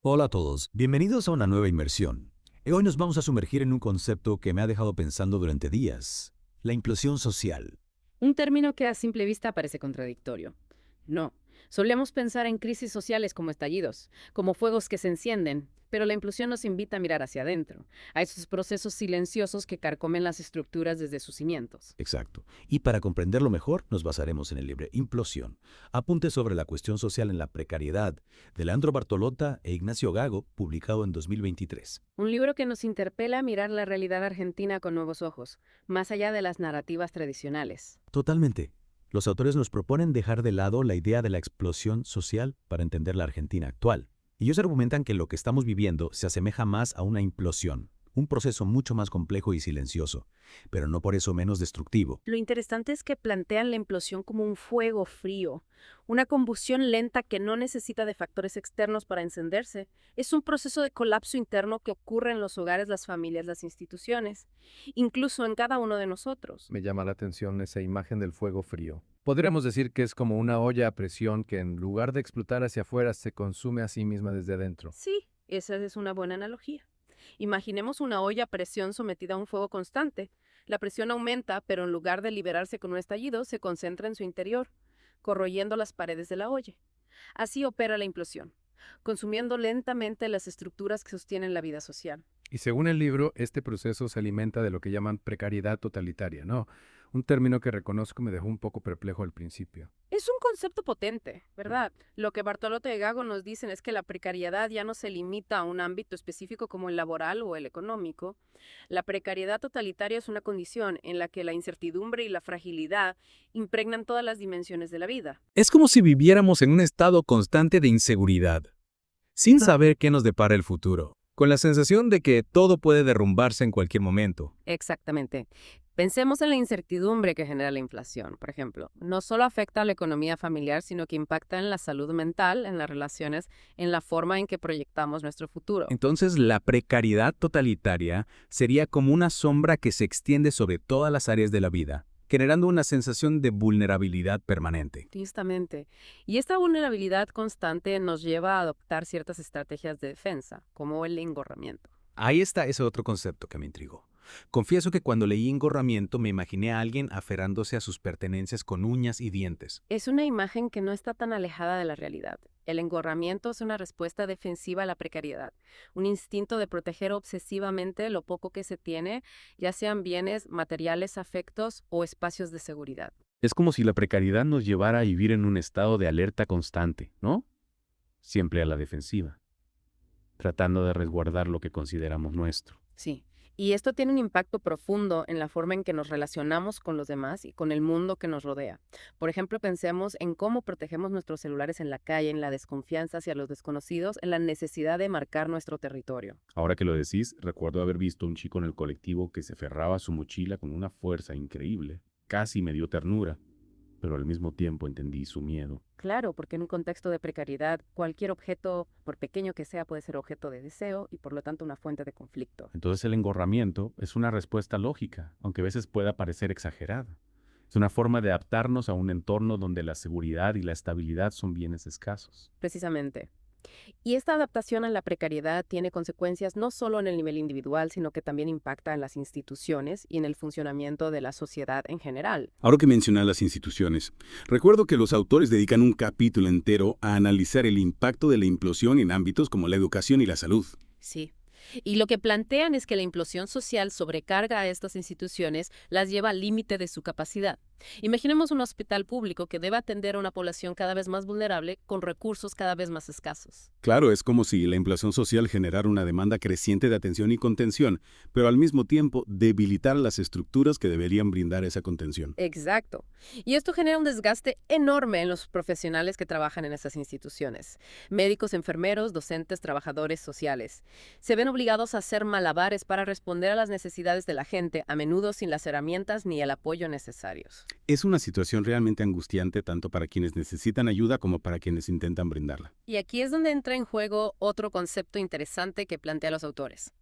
Hola a todos, bienvenidos a una nueva inmersión. Hoy nos vamos a sumergir en un concepto que me ha dejado pensando durante días, la implosión social. Un término que a simple vista parece contradictorio. No, solemos pensar en crisis sociales como estallidos, como fuegos que se encienden, pero la implosión nos invita a mirar hacia adentro, a esos procesos silenciosos que carcomen las estructuras desde sus cimientos. Exacto. Y para comprenderlo mejor, nos basaremos en el libro Implosión, apunte sobre la cuestión social en la precariedad, de Leandro Bartolotta e Ignacio Gago, publicado en 2023. Un libro que nos interpela a mirar la realidad argentina con nuevos ojos, más allá de las narrativas tradicionales. Totalmente. Los autores nos proponen dejar de lado la idea de la explosión social para entender la Argentina actual. Ellos argumentan que lo que estamos viviendo se asemeja más a una implosión, un proceso mucho más complejo y silencioso, pero no por eso menos destructivo. Lo interesante es que plantean la implosión como un fuego frío, una combustión lenta que no necesita de factores externos para encenderse. Es un proceso de colapso interno que ocurre en los hogares, las familias, las instituciones, incluso en cada uno de nosotros. Me llama la atención esa imagen del fuego frío. Podríamos decir que es como una olla a presión que en lugar de explotar hacia afuera se consume a sí misma desde adentro. Sí, esa es una buena analogía. Imaginemos una olla a presión sometida a un fuego constante. La presión aumenta, pero en lugar de liberarse con un estallido, se concentra en su interior, corroyendo las paredes de la olla. Así opera la implosión, consumiendo lentamente las estructuras que sostienen la vida social. Y según el libro, este proceso se alimenta de lo que llaman precariedad totalitaria, ¿no? Un término que reconozco me dejó un poco perplejo al principio. Es un concepto potente, ¿verdad? Lo que Bartolotto y Gago nos dicen es que la precariedad ya no se limita a un ámbito específico como el laboral o el económico. La precariedad totalitaria es una condición en la que la incertidumbre y la fragilidad impregnan todas las dimensiones de la vida. Es como si viviéramos en un estado constante de inseguridad, sin saber qué nos depara el futuro, con la sensación de que todo puede derrumbarse en cualquier momento. Exactamente. Pensemos en la incertidumbre que genera la inflación, por ejemplo. No solo afecta a la economía familiar, sino que impacta en la salud mental, en las relaciones, en la forma en que proyectamos nuestro futuro. Entonces, la precariedad totalitaria sería como una sombra que se extiende sobre todas las áreas de la vida, generando una sensación de vulnerabilidad permanente. Justamente. Y esta vulnerabilidad constante nos lleva a adoptar ciertas estrategias de defensa, como el engorramiento. Ahí está ese otro concepto que me intrigó. Confieso que cuando leí engorramiento me imaginé a alguien aferrándose a sus pertenencias con uñas y dientes. Es una imagen que no está tan alejada de la realidad. El engorramiento es una respuesta defensiva a la precariedad, un instinto de proteger obsesivamente lo poco que se tiene, ya sean bienes, materiales, afectos o espacios de seguridad. Es como si la precariedad nos llevara a vivir en un estado de alerta constante, ¿no? Siempre a la defensiva, tratando de resguardar lo que consideramos nuestro. Sí, y esto tiene un impacto profundo en la forma en que nos relacionamos con los demás y con el mundo que nos rodea. Por ejemplo, pensemos en cómo protegemos nuestros celulares en la calle, en la desconfianza hacia los desconocidos, en la necesidad de marcar nuestro territorio. Ahora que lo decís, recuerdo haber visto a un chico en el colectivo que se aferraba a su mochila con una fuerza increíble. Casi me dio ternura, pero al mismo tiempo entendí su miedo. Claro, porque en un contexto de precariedad, cualquier objeto, por pequeño que sea, puede ser objeto de deseo y por lo tanto una fuente de conflicto. Entonces el engorramiento es una respuesta lógica, aunque a veces pueda parecer exagerada. Es una forma de adaptarnos a un entorno donde la seguridad y la estabilidad son bienes escasos. Precisamente. Y esta adaptación a la precariedad tiene consecuencias no solo en el nivel individual, sino que también impacta en las instituciones y en el funcionamiento de la sociedad en general. Ahora que mencionas las instituciones, recuerdo que los autores dedican un capítulo entero a analizar el impacto de la implosión en ámbitos como la educación y la salud. Sí. Y lo que plantean es que la implosión social sobrecarga a estas instituciones, las lleva al límite de su capacidad. Imaginemos un hospital público que debe atender a una población cada vez más vulnerable con recursos cada vez más escasos. Claro, es como si la implosión social generara una demanda creciente de atención y contención, pero al mismo tiempo debilitar las estructuras que deberían brindar esa contención. Exacto. Y esto genera un desgaste enorme en los profesionales que trabajan en esas instituciones. Médicos, enfermeros, docentes, trabajadores sociales. Se ven obligados a hacer malabares para responder a las necesidades de la gente, a menudo sin las herramientas ni el apoyo necesarios. Es una situación realmente angustiante tanto para quienes necesitan ayuda como para quienes intentan brindarla. Y aquí es donde entra en juego otro concepto interesante que plantean los autores: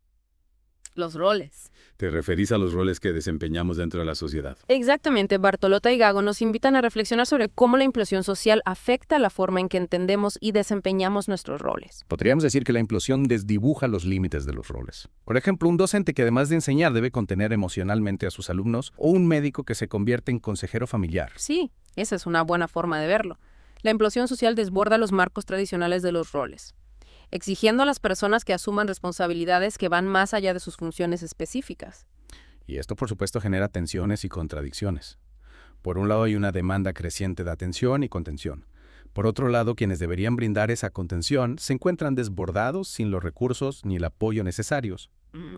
Los roles. Te referís a los roles que desempeñamos dentro de la sociedad. Exactamente, Bartolota y Gago nos invitan a reflexionar sobre cómo la implosión social afecta la forma en que entendemos y desempeñamos nuestros roles. Podríamos decir que la implosión desdibuja los límites de los roles. Por ejemplo, un docente que además de enseñar debe contener emocionalmente a sus alumnos, o un médico que se convierte en consejero familiar. Sí, esa es una buena forma de verlo. La implosión social desborda los marcos tradicionales de los roles, exigiendo a las personas que asuman responsabilidades que van más allá de sus funciones específicas. Y esto, por supuesto, genera tensiones y contradicciones. Por un lado, hay una demanda creciente de atención y contención. Por otro lado, quienes deberían brindar esa contención se encuentran desbordados sin los recursos ni el apoyo necesarios.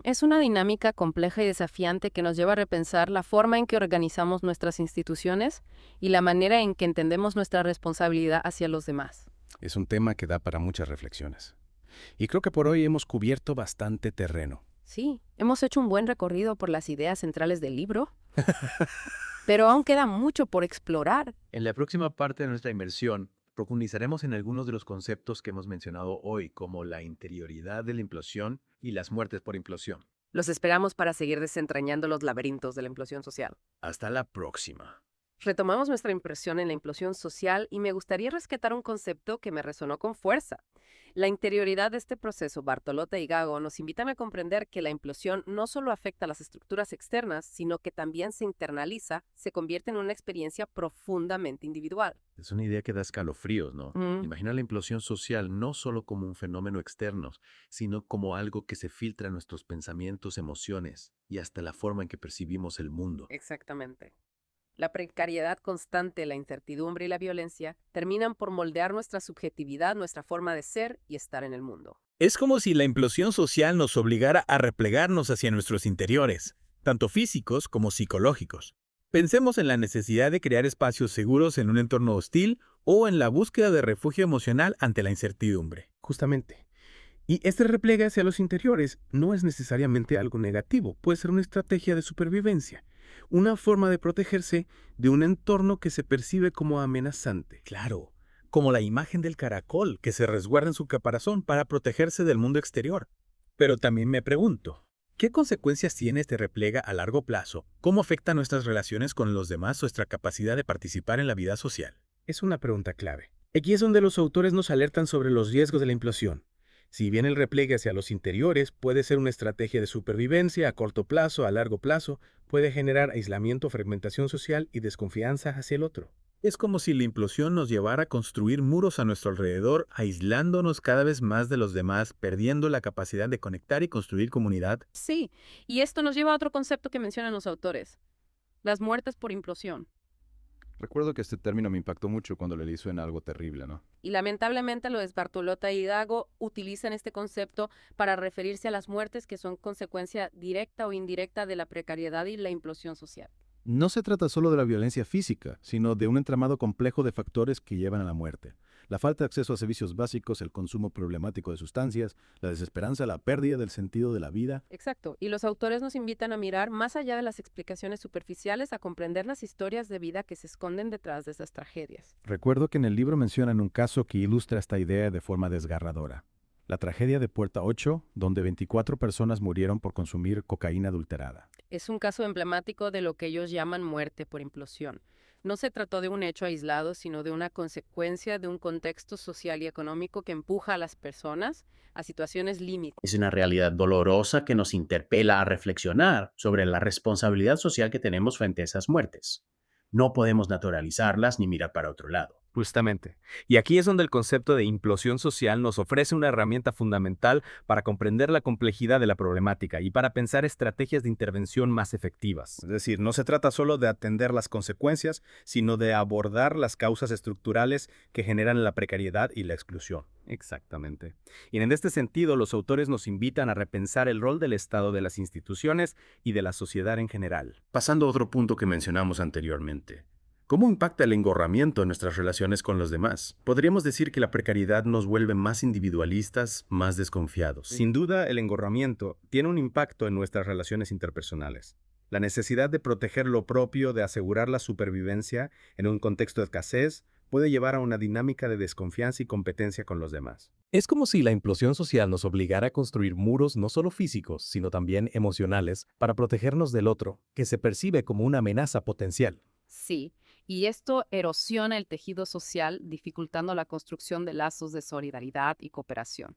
Es una dinámica compleja y desafiante que nos lleva a repensar la forma en que organizamos nuestras instituciones y la manera en que entendemos nuestra responsabilidad hacia los demás. Es un tema que da para muchas reflexiones. Y creo que por hoy hemos cubierto bastante terreno. Sí, hemos hecho un buen recorrido por las ideas centrales del libro, pero aún queda mucho por explorar. En la próxima parte de nuestra inmersión, profundizaremos en algunos de los conceptos que hemos mencionado hoy, como la interioridad de la implosión y las muertes por implosión. Los esperamos para seguir desentrañando los laberintos de la implosión social. Hasta la próxima. Retomamos nuestra impresión en la implosión social y me gustaría rescatar un concepto que me resonó con fuerza. La interioridad de este proceso, Bartolota y Gago nos invitan a comprender que la implosión no solo afecta a las estructuras externas, sino que también se internaliza, se convierte en una experiencia profundamente individual. Es una idea que da escalofríos, ¿no? Mm. Imagina la implosión social no solo como un fenómeno externo, sino como algo que se filtra en nuestros pensamientos, emociones y hasta la forma en que percibimos el mundo. Exactamente. La precariedad constante, la incertidumbre y la violencia terminan por moldear nuestra subjetividad, nuestra forma de ser y estar en el mundo. Es como si la implosión social nos obligara a replegarnos hacia nuestros interiores, tanto físicos como psicológicos. Pensemos en la necesidad de crear espacios seguros en un entorno hostil o en la búsqueda de refugio emocional ante la incertidumbre. Justamente. Y este repliegue hacia los interiores no es necesariamente algo negativo, puede ser una estrategia de supervivencia, una forma de protegerse de un entorno que se percibe como amenazante. Claro, como la imagen del caracol que se resguarda en su caparazón para protegerse del mundo exterior. Pero también me pregunto, ¿qué consecuencias tiene este repliegue a largo plazo? ¿Cómo afecta nuestras relaciones con los demás, nuestra capacidad de participar en la vida social? Es una pregunta clave. Aquí es donde los autores nos alertan sobre los riesgos de la implosión. Si bien el repliegue hacia los interiores puede ser una estrategia de supervivencia a corto plazo, a largo plazo, puede generar aislamiento, fragmentación social y desconfianza hacia el otro. Es como si la implosión nos llevara a construir muros a nuestro alrededor, aislándonos cada vez más de los demás, perdiendo la capacidad de conectar y construir comunidad. Sí, y esto nos lleva a otro concepto que mencionan los autores, las muertes por implosión. Recuerdo que este término me impactó mucho cuando leí suena algo terrible, ¿no? Y lamentablemente los Bartolota y Gago utilizan este concepto para referirse a las muertes que son consecuencia directa o indirecta de la precariedad y la implosión social. No se trata solo de la violencia física, sino de un entramado complejo de factores que llevan a la muerte. La falta de acceso a servicios básicos, el consumo problemático de sustancias, la desesperanza, la pérdida del sentido de la vida. Exacto, y los autores nos invitan a mirar más allá de las explicaciones superficiales, a comprender las historias de vida que se esconden detrás de esas tragedias. Recuerdo que en el libro mencionan un caso que ilustra esta idea de forma desgarradora. La tragedia de Puerta 8, donde 24 personas murieron por consumir cocaína adulterada. Es un caso emblemático de lo que ellos llaman muerte por implosión. No se trató de un hecho aislado, sino de una consecuencia de un contexto social y económico que empuja a las personas a situaciones límite. Es una realidad dolorosa que nos interpela a reflexionar sobre la responsabilidad social que tenemos frente a esas muertes. No podemos naturalizarlas ni mirar para otro lado. Justamente. Y aquí es donde el concepto de implosión social nos ofrece una herramienta fundamental para comprender la complejidad de la problemática y para pensar estrategias de intervención más efectivas. Es decir, no se trata solo de atender las consecuencias, sino de abordar las causas estructurales que generan la precariedad y la exclusión. Exactamente. Y en este sentido, los autores nos invitan a repensar el rol del Estado, de las instituciones y de la sociedad en general. Pasando a otro punto que mencionamos anteriormente. ¿Cómo impacta el engorramiento en nuestras relaciones con los demás? Podríamos decir que la precariedad nos vuelve más individualistas, más desconfiados. Sin duda, el engorramiento tiene un impacto en nuestras relaciones interpersonales. La necesidad de proteger lo propio, de asegurar la supervivencia en un contexto de escasez, puede llevar a una dinámica de desconfianza y competencia con los demás. Es como si la implosión social nos obligara a construir muros no solo físicos, sino también emocionales para protegernos del otro, que se percibe como una amenaza potencial. Sí, y esto erosiona el tejido social, dificultando la construcción de lazos de solidaridad y cooperación.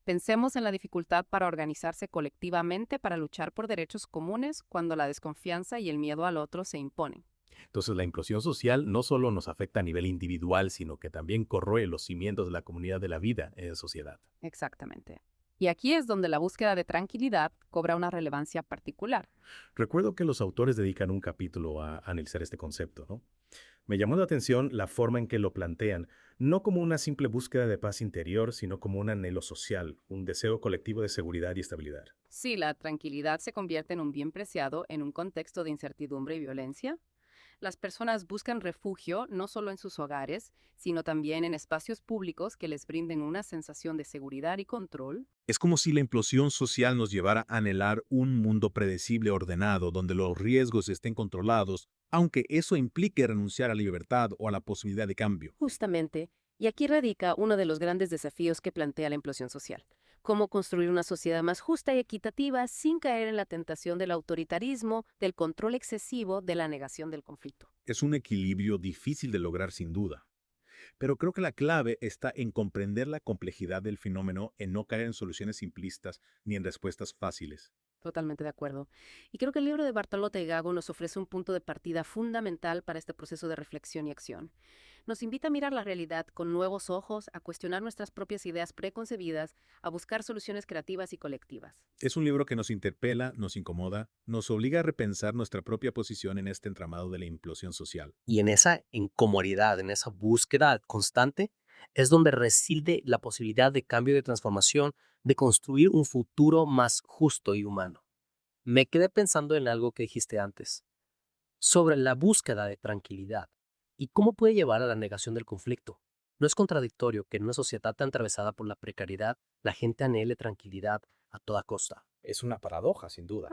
Pensemos en la dificultad para organizarse colectivamente para luchar por derechos comunes cuando la desconfianza y el miedo al otro se imponen. Entonces la implosión social no solo nos afecta a nivel individual, sino que también corroe los cimientos de la comunidad de la vida en sociedad. Exactamente. Y aquí es donde la búsqueda de tranquilidad cobra una relevancia particular. Recuerdo que los autores dedican un capítulo a analizar este concepto, ¿no? Me llamó la atención la forma en que lo plantean, no como una simple búsqueda de paz interior, sino como un anhelo social, un deseo colectivo de seguridad y estabilidad. Si la tranquilidad se convierte en un bien preciado en un contexto de incertidumbre y violencia, las personas buscan refugio no solo en sus hogares, sino también en espacios públicos que les brinden una sensación de seguridad y control. Es como si la implosión social nos llevara a anhelar un mundo predecible, ordenado, donde los riesgos estén controlados, aunque eso implique renunciar a la libertad o a la posibilidad de cambio. Justamente, y aquí radica uno de los grandes desafíos que plantea la implosión social. Cómo construir una sociedad más justa y equitativa sin caer en la tentación del autoritarismo, del control excesivo, de la negación del conflicto. Es un equilibrio difícil de lograr sin duda. Pero creo que la clave está en comprender la complejidad del fenómeno, en no caer en soluciones simplistas ni en respuestas fáciles. Totalmente de acuerdo. Y creo que el libro de Bartolota y Gago nos ofrece un punto de partida fundamental para este proceso de reflexión y acción. Nos invita a mirar la realidad con nuevos ojos, a cuestionar nuestras propias ideas preconcebidas, a buscar soluciones creativas y colectivas. Es un libro que nos interpela, nos incomoda, nos obliga a repensar nuestra propia posición en este entramado de la implosión social. Y en esa incomodidad, en esa búsqueda constante, es donde reside la posibilidad de cambio y de transformación, de construir un futuro más justo y humano. Me quedé pensando en algo que dijiste antes, sobre la búsqueda de tranquilidad y cómo puede llevar a la negación del conflicto. ¿No es contradictorio que en una sociedad tan atravesada por la precariedad, la gente anhele tranquilidad a toda costa? Es una paradoja, sin duda.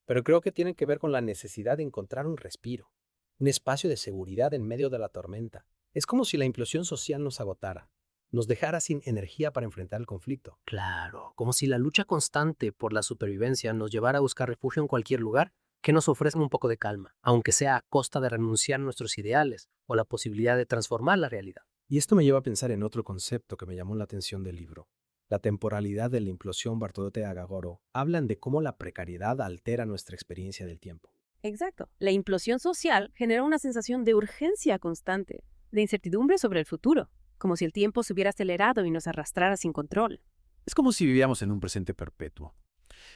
Pero creo que tiene que ver con la necesidad de encontrar un respiro, un espacio de seguridad en medio de la tormenta. Es como si la implosión social nos agotara, nos dejara sin energía para enfrentar el conflicto. Claro, como si la lucha constante por la supervivencia nos llevara a buscar refugio en cualquier lugar que nos ofrezca un poco de calma, aunque sea a costa de renunciar a nuestros ideales o la posibilidad de transformar la realidad. Y esto me lleva a pensar en otro concepto que me llamó la atención del libro. La temporalidad de la implosión. Bartolota y Agagoro hablan de cómo la precariedad altera nuestra experiencia del tiempo. Exacto. La implosión social genera una sensación de urgencia constante, de incertidumbre sobre el futuro, como si el tiempo se hubiera acelerado y nos arrastrara sin control. Es como si viviéramos en un presente perpetuo,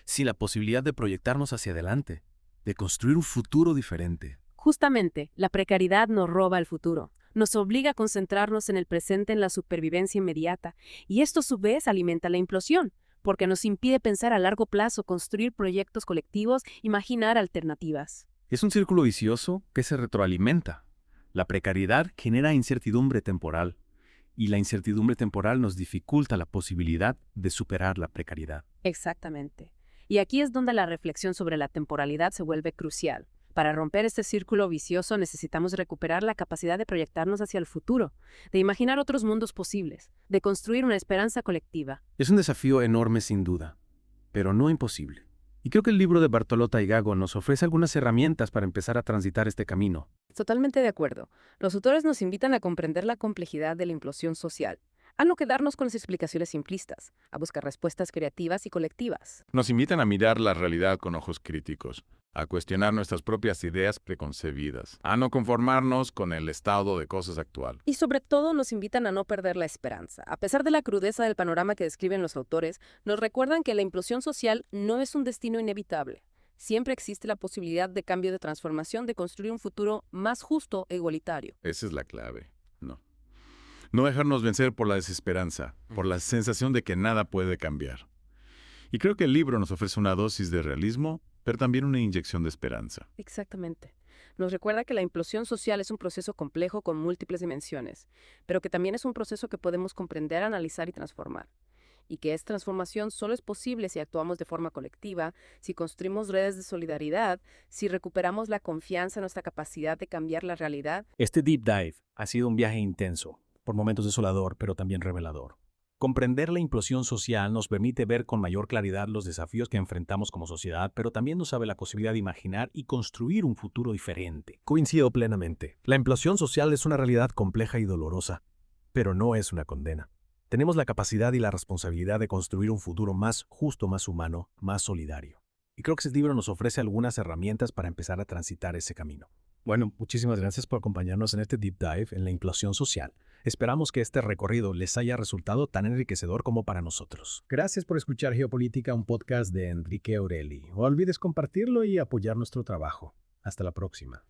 sin la posibilidad de proyectarnos hacia adelante, de construir un futuro diferente. Justamente, la precariedad nos roba el futuro, nos obliga a concentrarnos en el presente, en la supervivencia inmediata, y esto a su vez alimenta la implosión, porque nos impide pensar a largo plazo, construir proyectos colectivos, imaginar alternativas. Es un círculo vicioso que se retroalimenta. La precariedad genera incertidumbre temporal, y la incertidumbre temporal nos dificulta la posibilidad de superar la precariedad. Exactamente. Y aquí es donde la reflexión sobre la temporalidad se vuelve crucial. Para romper este círculo vicioso necesitamos recuperar la capacidad de proyectarnos hacia el futuro, de imaginar otros mundos posibles, de construir una esperanza colectiva. Es un desafío enorme sin duda, pero no imposible. Y creo que el libro de Bartolota y Gago nos ofrece algunas herramientas para empezar a transitar este camino. Totalmente de acuerdo. Los autores nos invitan a comprender la complejidad de la implosión social, a no quedarnos con las explicaciones simplistas, a buscar respuestas creativas y colectivas. Nos invitan a mirar la realidad con ojos críticos, a cuestionar nuestras propias ideas preconcebidas, a no conformarnos con el estado de cosas actual. Y sobre todo nos invitan a no perder la esperanza. A pesar de la crudeza del panorama que describen los autores, nos recuerdan que la implosión social no es un destino inevitable. Siempre existe la posibilidad de cambio, de transformación, de construir un futuro más justo e igualitario. Esa es la clave, No dejarnos vencer por la desesperanza, por la sensación de que nada puede cambiar. Y creo que el libro nos ofrece una dosis de realismo, pero también una inyección de esperanza. Exactamente. Nos recuerda que la implosión social es un proceso complejo con múltiples dimensiones, pero que también es un proceso que podemos comprender, analizar y transformar. y que esta transformación solo es posible si actuamos de forma colectiva, si construimos redes de solidaridad, si recuperamos la confianza en nuestra capacidad de cambiar la realidad. Este deep dive ha sido un viaje intenso, por momentos desolador, pero también revelador. Comprender la implosión social nos permite ver con mayor claridad los desafíos que enfrentamos como sociedad, pero también nos abre la posibilidad de imaginar y construir un futuro diferente. Coincido plenamente. La implosión social es una realidad compleja y dolorosa, pero no es una condena. Tenemos la capacidad y la responsabilidad de construir un futuro más justo, más humano, más solidario. Y creo que este libro nos ofrece algunas herramientas para empezar a transitar ese camino. Bueno, muchísimas gracias por acompañarnos en este deep dive en la implosión social. Esperamos que este recorrido les haya resultado tan enriquecedor como para nosotros. Gracias por escuchar Geopolítica, un podcast de Enrique Aureli. No olvides compartirlo y apoyar nuestro trabajo. Hasta la próxima.